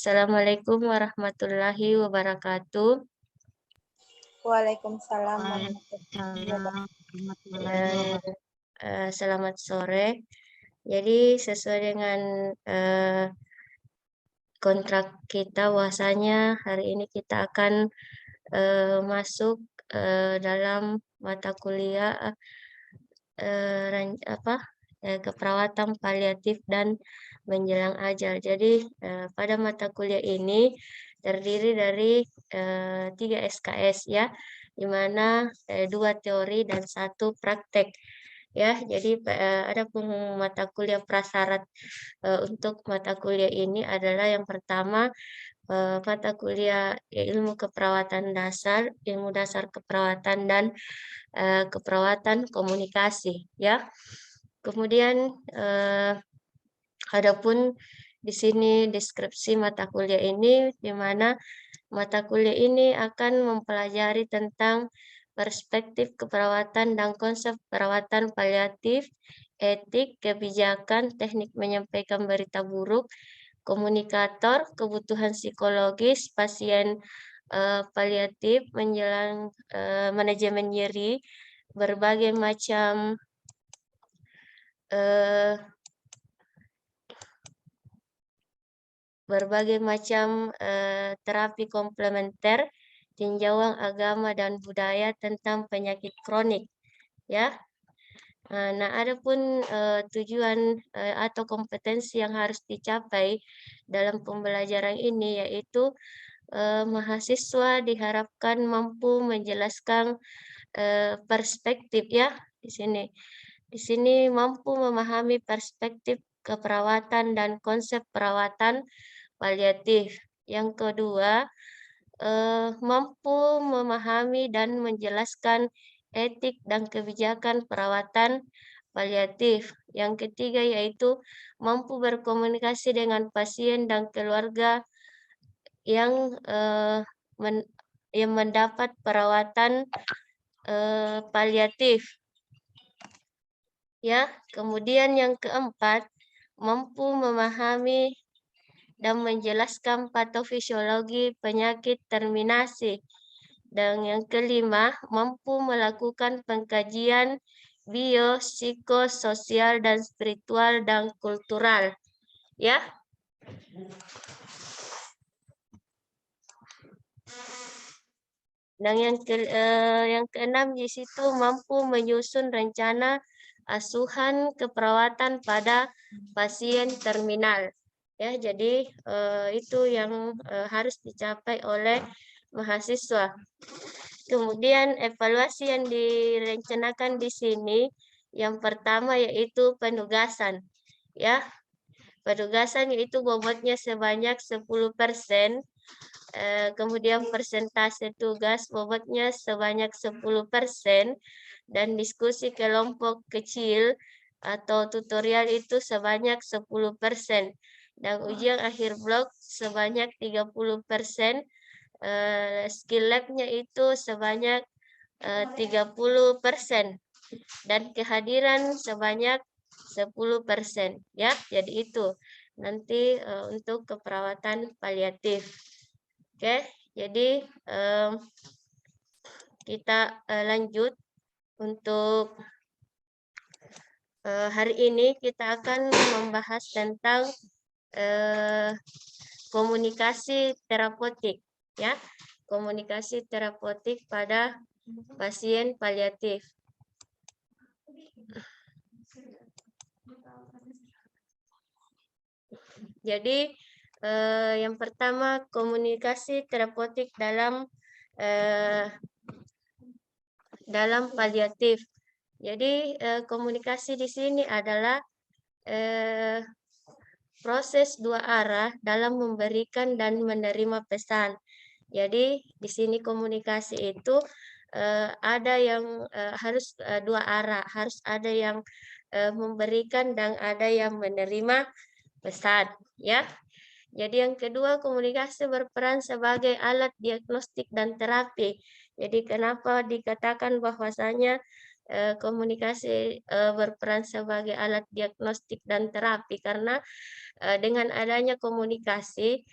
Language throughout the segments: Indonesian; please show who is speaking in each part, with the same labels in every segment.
Speaker 1: Assalamualaikum warahmatullahi wabarakatuh.
Speaker 2: Waalaikumsalam warahmatullahi wabarakatuh.
Speaker 1: Selamat sore. Jadi sesuai dengan kontrak kita, bahwasanya hari ini kita akan masuk dalam mata kuliah keperawatan paliatif dan menjelang ajal. Jadi pada mata kuliah ini terdiri dari 3 SKS ya, di mana 2 teori dan 1 praktek. Ya, jadi ada pun mata kuliah prasyarat untuk mata kuliah ini adalah yang pertama mata kuliah ilmu keperawatan dasar, ilmu dasar keperawatan dan keperawatan komunikasi ya. Kemudian adapun di sini deskripsi mata kuliah ini, di mana mata kuliah ini akan mempelajari tentang perspektif keperawatan dan konsep perawatan paliatif, etik, kebijakan, teknik menyampaikan berita buruk, komunikator, kebutuhan psikologis pasien paliatif, menjelang manajemen nyeri, berbagai macam terapi komplementer, tinjauan agama dan budaya tentang penyakit kronik, ya. Nah, adapun tujuan atau kompetensi yang harus dicapai dalam pembelajaran ini, yaitu mahasiswa diharapkan mampu menjelaskan perspektif ya di sini. Di sini mampu memahami perspektif keperawatan dan konsep perawatan paliatif. Yang kedua, mampu memahami dan menjelaskan etik dan kebijakan perawatan paliatif. Yang ketiga yaitu mampu berkomunikasi dengan pasien dan keluarga yang mendapat perawatan paliatif. Ya, kemudian yang keempat, mampu memahami dan menjelaskan patofisiologi penyakit terminasi. Dan yang kelima, mampu melakukan pengkajian biopsikososial dan spiritual dan kultural. Ya. Dan yang keenam di situ mampu menyusun rencana asuhan keperawatan pada pasien terminal. Ya, jadi itu yang harus dicapai oleh mahasiswa. Kemudian evaluasi yang direncanakan di sini, yang pertama yaitu penugasan. Ya, penugasan yaitu bobotnya sebanyak 10%. Kemudian persentase tugas bobotnya sebanyak 10% dan diskusi kelompok kecil atau tutorial itu sebanyak 10% dan ujian akhir blok sebanyak 30%, skill lab-nya itu sebanyak 30% dan kehadiran sebanyak 10% ya. Jadi itu nanti untuk keperawatan paliatif. Oke, jadi kita lanjut untuk hari ini kita akan membahas tentang komunikasi terapeutik, ya, komunikasi terapeutik pada pasien paliatif. Jadi yang pertama komunikasi terapeutik dalam paliatif. Jadi komunikasi di sini adalah proses dua arah dalam memberikan dan menerima pesan. Jadi di sini komunikasi itu ada yang harus dua arah, harus ada yang memberikan dan ada yang menerima pesan, ya. Jadi yang kedua, komunikasi berperan sebagai alat diagnostik dan terapi. Jadi kenapa dikatakan bahwasanya komunikasi berperan sebagai alat diagnostik dan terapi karena dengan adanya komunikasi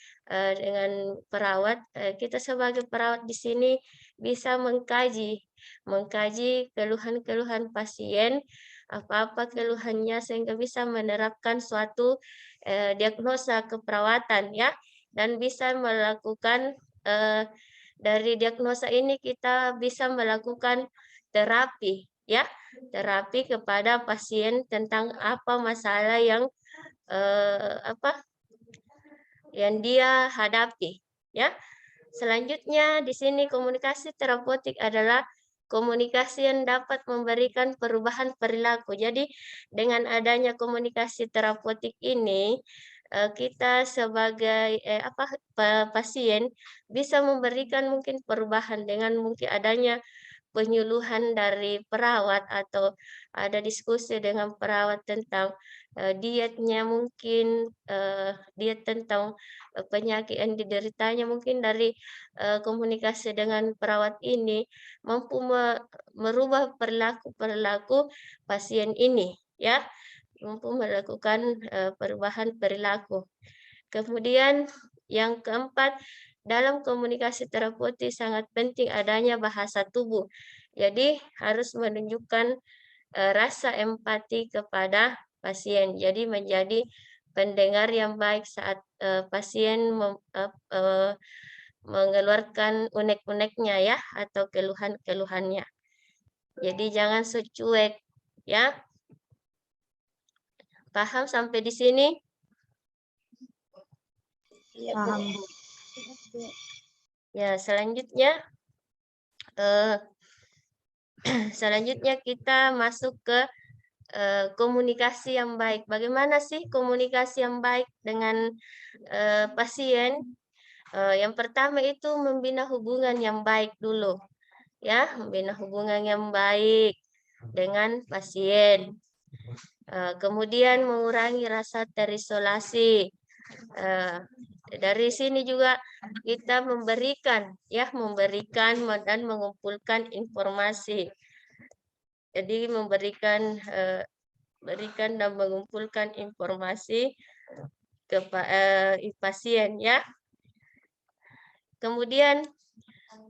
Speaker 1: dengan perawat, kita sebagai perawat di sini bisa mengkaji keluhan-keluhan pasien, apa-apa keluhannya sehingga bisa menerapkan suatu diagnosa keperawatan ya, dan bisa melakukan dari diagnosa ini kita bisa melakukan terapi ya, terapi kepada pasien tentang apa masalah yang yang dia hadapi ya. Selanjutnya di sini komunikasi terapeutik adalah komunikasi yang dapat memberikan perubahan perilaku. Jadi dengan adanya komunikasi terapeutik ini kita sebagai pasien bisa memberikan mungkin perubahan dengan mungkin adanya penyuluhan dari perawat atau ada diskusi dengan perawat tentang dietnya mungkin diet tentang penyakit yang dideritanya mungkin dari komunikasi dengan perawat ini mampu merubah perilaku pasien ini ya, mampu melakukan perubahan perilaku. Kemudian yang keempat, dalam komunikasi terapeutik sangat penting adanya bahasa tubuh. Jadi harus menunjukkan rasa empati kepada pasien. Jadi menjadi pendengar yang baik saat pasien mengeluarkan unek-uneknya ya atau keluhan-keluhannya. Jadi jangan secuek ya. Paham sampai di sini?
Speaker 2: Paham, Bu.
Speaker 1: Ya, selanjutnya kita masuk ke komunikasi yang baik. Bagaimana sih komunikasi yang baik dengan pasien? Yang pertama itu membina hubungan yang baik dulu, ya, membina hubungan yang baik dengan pasien. Kemudian mengurangi rasa terisolasi. Dari sini juga kita memberikan dan mengumpulkan informasi. Jadi memberikan dan mengumpulkan informasi ke pasien ya. Kemudian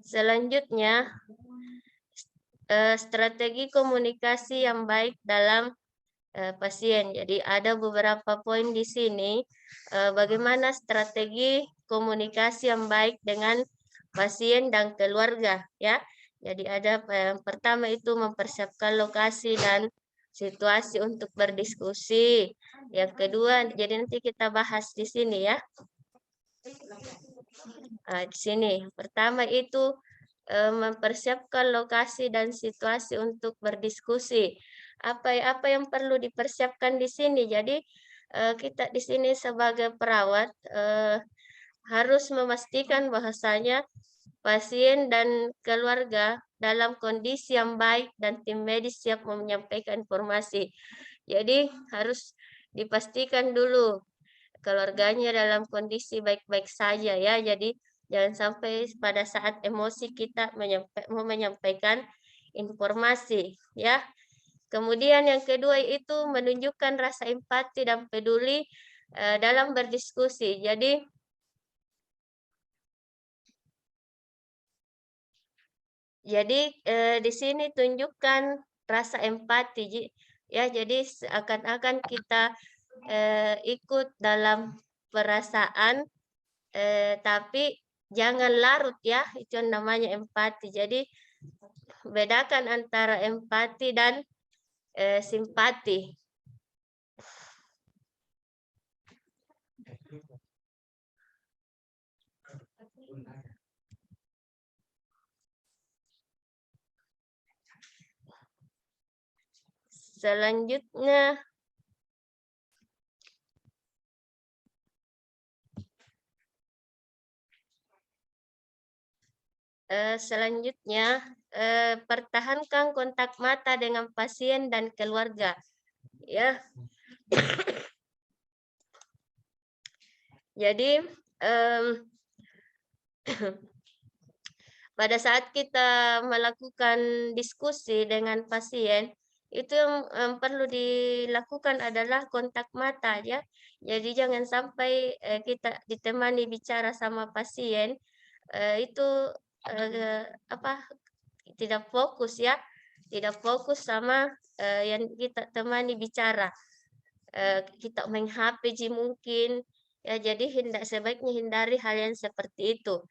Speaker 1: selanjutnya strategi komunikasi yang baik dalam pasien. Jadi ada beberapa poin di sini bagaimana strategi komunikasi yang baik dengan pasien dan keluarga ya. Jadi ada yang pertama itu mempersiapkan lokasi dan situasi untuk berdiskusi. Yang kedua, jadi nanti kita bahas di sini ya. Di sini pertama itu mempersiapkan lokasi dan situasi untuk berdiskusi. Apa yang perlu dipersiapkan di sini? Jadi kita di sini sebagai perawat harus memastikan bahwasanya pasien dan keluarga dalam kondisi yang baik dan tim medis siap menyampaikan informasi. Jadi harus dipastikan dulu keluarganya dalam kondisi baik-baik saja ya. Jadi jangan sampai pada saat emosi kita mau menyampaikan informasi ya. Kemudian yang kedua itu menunjukkan rasa empati dan peduli dalam berdiskusi. Jadi di sini tunjukkan rasa empati ya. Jadi seakan-akan kita ikut dalam perasaan tapi jangan larut ya, itu namanya empati. Jadi bedakan antara empati dan simpati. Selanjutnya pertahankan kontak mata dengan pasien dan keluarga ya. Jadi pada saat kita melakukan diskusi dengan pasien, itu yang, perlu dilakukan adalah kontak mata ya. Jadi jangan sampai, kita ditemani bicara sama pasien, itu, apa, tidak fokus ya, tidak fokus sama, yang kita temani bicara. Kita main HP mungkin, ya jadi sebaiknya hindari hal yang seperti itu.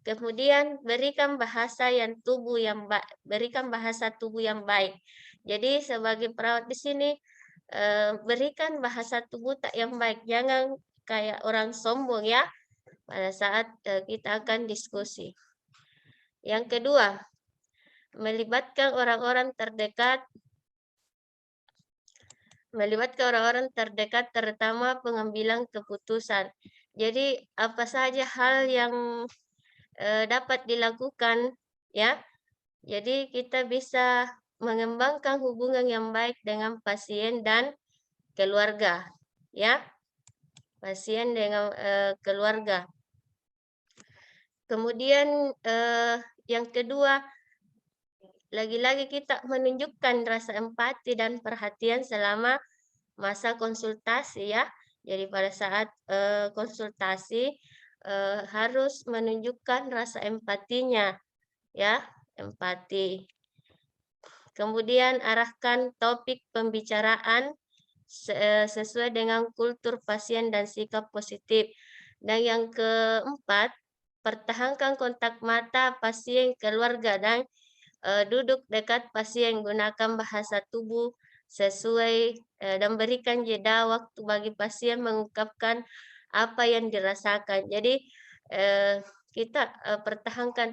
Speaker 1: Kemudian berikan bahasa tubuh yang baik. Jadi sebagai perawat di sini, berikan bahasa tubuh yang baik, jangan kayak orang sombong ya, pada saat, kita akan diskusi. Yang kedua, melibatkan orang-orang terdekat terutama pengambilan keputusan. Jadi apa saja hal yang, dapat dilakukan ya. Jadi kita bisa mengembangkan hubungan yang baik dengan pasien dan keluarga ya. Pasien dengan, keluarga. Kemudian, yang kedua, lagi-lagi kita menunjukkan rasa empati dan perhatian selama masa konsultasi ya. Jadi pada saat, konsultasi, harus menunjukkan rasa empatinya ya, empati. Kemudian arahkan topik pembicaraan sesuai dengan kultur pasien dan sikap positif. Dan yang keempat, pertahankan kontak mata pasien, keluarga, dan duduk dekat pasien, gunakan bahasa tubuh sesuai, dan berikan jeda waktu bagi pasien mengungkapkan apa yang dirasakan. Jadi, kita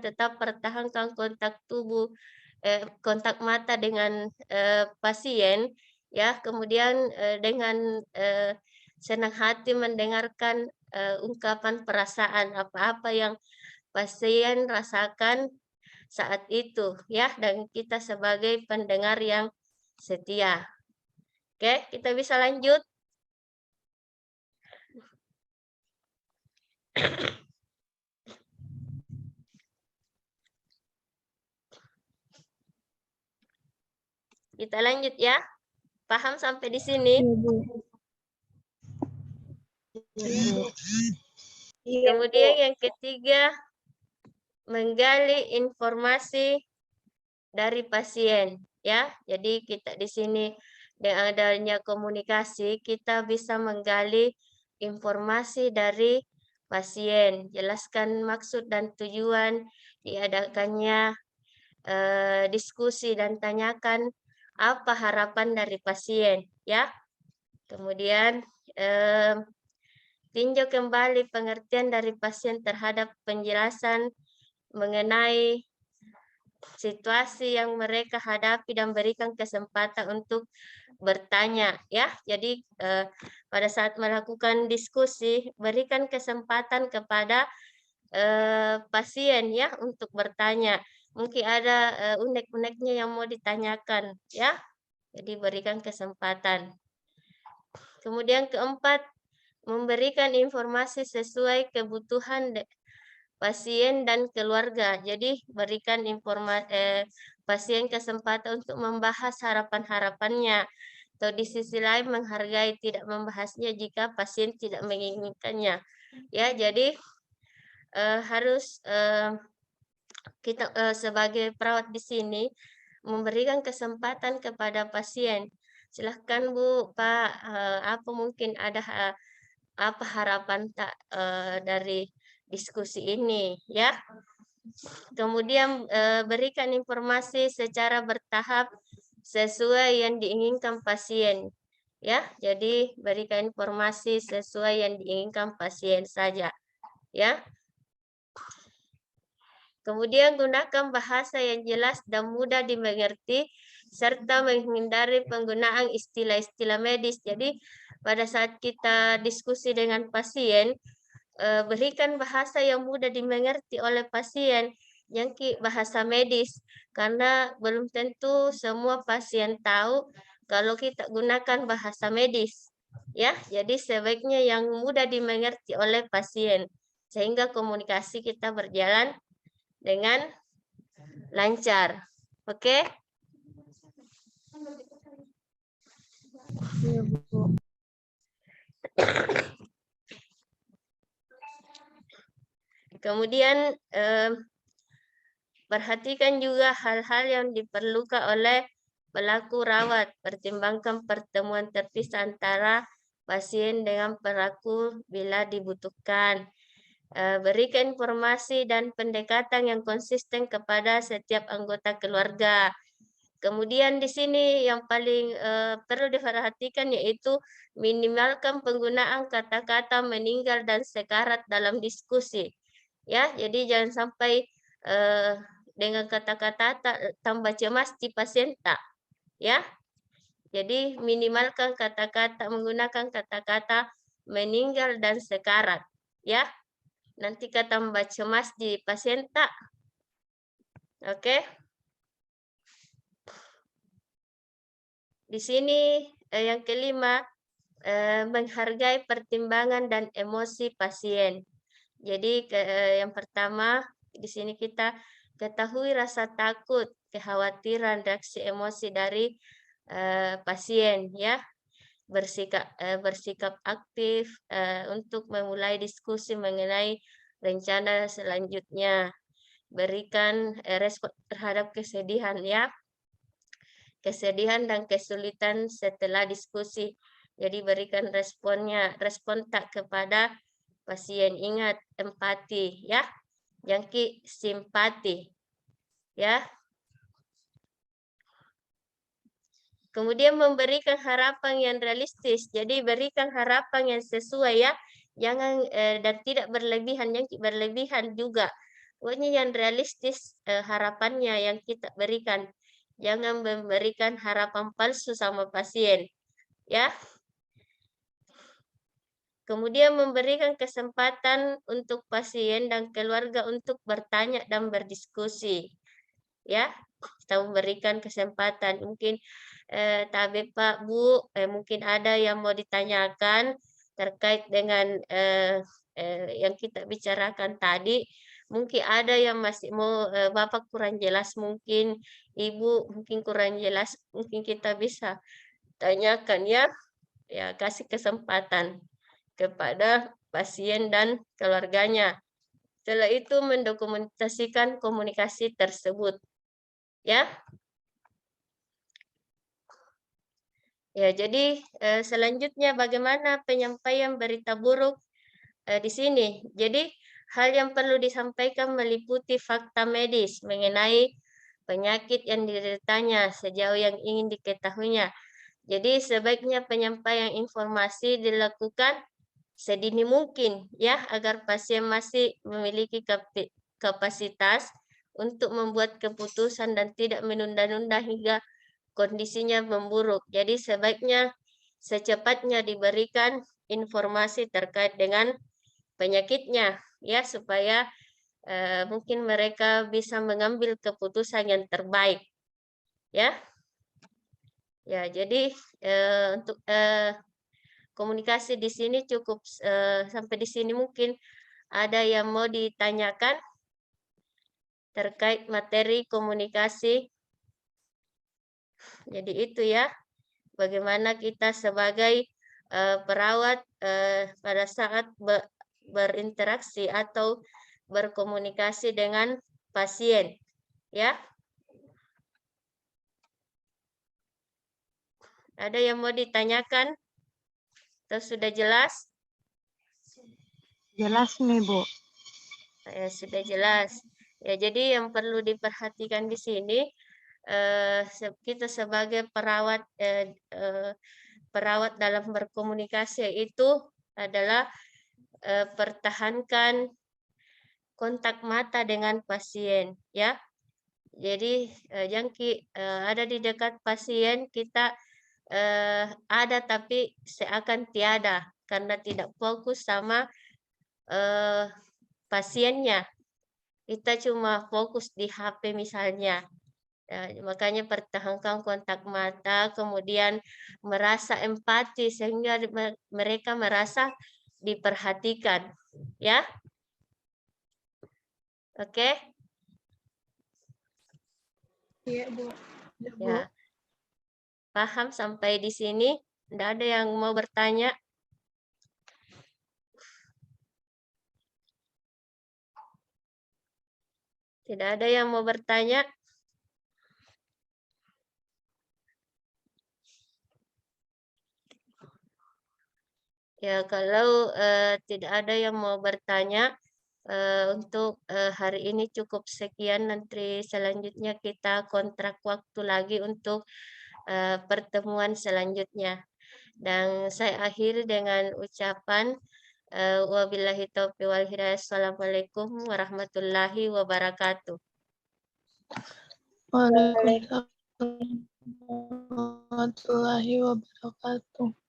Speaker 1: tetap pertahankan kontak tubuh, kontak mata dengan pasien, ya. Kemudian dengan senang hati mendengarkan ungkapan perasaan apa-apa yang pasien rasakan saat itu ya, dan kita sebagai pendengar yang setia. Oke, kita bisa lanjut. Kita lanjut ya. Paham sampai di sini?
Speaker 2: Iya, Bu. Iya,
Speaker 1: Kemudian yang ketiga, menggali informasi dari pasien ya. Jadi kita di sini dengan adanya komunikasi kita bisa menggali informasi dari pasien, jelaskan maksud dan tujuan diadakannya diskusi dan tanyakan apa harapan dari pasien ya. Kemudian tinjau kembali pengertian dari pasien terhadap penjelasan mengenai situasi yang mereka hadapi dan berikan kesempatan untuk bertanya ya. Jadi pada saat melakukan diskusi berikan kesempatan kepada pasien ya untuk bertanya. Mungkin ada unek-uneknya yang mau ditanyakan ya. Jadi berikan kesempatan. Kemudian keempat, memberikan informasi sesuai kebutuhan pasien dan keluarga. Jadi berikan pasien kesempatan untuk membahas harapan-harapannya. Atau di sisi lain menghargai tidak membahasnya jika pasien tidak menginginkannya. Ya, jadi harus kita sebagai perawat di sini memberikan kesempatan kepada pasien. Silahkan Bu, Pak, apa mungkin ada apa harapan dari diskusi ini ya. Kemudian berikan informasi secara bertahap sesuai yang diinginkan pasien ya. Jadi berikan informasi sesuai yang diinginkan pasien saja ya. Kemudian gunakan bahasa yang jelas dan mudah dimengerti serta menghindari penggunaan istilah-istilah medis. Jadi pada saat kita diskusi dengan pasien, berikan bahasa yang mudah dimengerti oleh pasien, yang bahasa medis, karena belum tentu semua pasien tahu kalau kita gunakan bahasa medis. Ya, jadi sebaiknya yang mudah dimengerti oleh pasien sehingga komunikasi kita berjalan dengan lancar. Oke?
Speaker 2: Iya, Bu.
Speaker 1: Kemudian perhatikan juga hal-hal yang diperlukan oleh pelaku rawat. Pertimbangkan pertemuan terpisah antara pasien dengan pelaku bila dibutuhkan. Berikan informasi dan pendekatan yang konsisten kepada setiap anggota keluarga. Kemudian di sini yang paling perlu diperhatikan yaitu minimalkan penggunaan kata-kata meninggal dan sekarat dalam diskusi. Ya, jadi jangan sampai dengan kata-kata tambah cemas si pasien tak. Ya, jadi minimalkan kata-kata menggunakan kata-kata meninggal dan sekarat. Ya, nanti kata tambah cemas di pasien tak. Oke. Di sini yang kelima, menghargai pertimbangan dan emosi pasien. Jadi yang pertama di sini kita ketahui rasa takut, kekhawatiran, reaksi emosi dari pasien ya. Bersikap aktif untuk memulai diskusi mengenai rencana selanjutnya. Berikan respon terhadap kesedihan ya. Kesedihan dan kesulitan setelah diskusi. Jadi berikan respon tak kepada pasien. Ingat empati ya, jangan simpati ya. Kemudian memberikan harapan yang realistis. Jadi berikan harapan yang sesuai ya. Jangan dan tidak berlebihan, jangan berlebihan juga. Pokoknya yang realistis harapannya yang kita berikan. Jangan memberikan harapan palsu sama pasien, ya. Kemudian memberikan kesempatan untuk pasien dan keluarga untuk bertanya dan berdiskusi, ya. Kita memberikan kesempatan, mungkin Tabe Pak Bu, mungkin ada yang mau ditanyakan terkait dengan yang kita bicarakan tadi. Mungkin ada yang masih mau Bapak kurang jelas, mungkin Ibu mungkin kurang jelas, mungkin kita bisa tanyakan ya. Ya, kasih kesempatan kepada pasien dan keluarganya. Setelah itu mendokumentasikan komunikasi tersebut. Ya. Ya, jadi selanjutnya bagaimana penyampaian berita buruk di sini. Jadi hal yang perlu disampaikan meliputi fakta medis mengenai penyakit yang dideritanya sejauh yang ingin diketahuinya. Jadi sebaiknya penyampaian informasi dilakukan sedini mungkin ya agar pasien masih memiliki kapasitas untuk membuat keputusan dan tidak menunda-nunda hingga kondisinya memburuk. Jadi sebaiknya secepatnya diberikan informasi terkait dengan penyakitnya ya supaya mungkin mereka bisa mengambil keputusan yang terbaik ya. Ya, jadi untuk komunikasi di sini cukup sampai di sini. Mungkin ada yang mau ditanyakan terkait materi komunikasi. Jadi itu ya, bagaimana kita sebagai perawat pada saat berinteraksi atau berkomunikasi dengan pasien, ya. Ada yang mau ditanyakan? Atau sudah jelas?
Speaker 2: Jelas nih, Bu.
Speaker 1: Ya, sudah jelas. Ya, jadi yang perlu diperhatikan di sini kita sebagai perawat perawat dalam berkomunikasi itu adalah pertahankan kontak mata dengan pasien, ya. Jadi yang ada di dekat pasien kita ada tapi seakan tiada karena tidak fokus sama pasiennya. Kita cuma fokus di HP misalnya. Makanya pertahankan kontak mata, kemudian merasa empati sehingga mereka merasa diperhatikan, ya. Oke.
Speaker 2: Iya, Bu. Ya, Bu.
Speaker 1: Ya, paham sampai di sini? Tidak ada yang mau bertanya? Tidak ada yang mau bertanya? Ya, kalau tidak ada yang mau bertanya, untuk hari ini cukup sekian. Nanti selanjutnya kita kontrak waktu lagi untuk pertemuan selanjutnya. Dan saya akhiri dengan ucapan wabillahi taufiq wal hidayah. Assalamualaikum warahmatullahi wabarakatuh.
Speaker 2: Waalaikumsalam warahmatullahi wabarakatuh.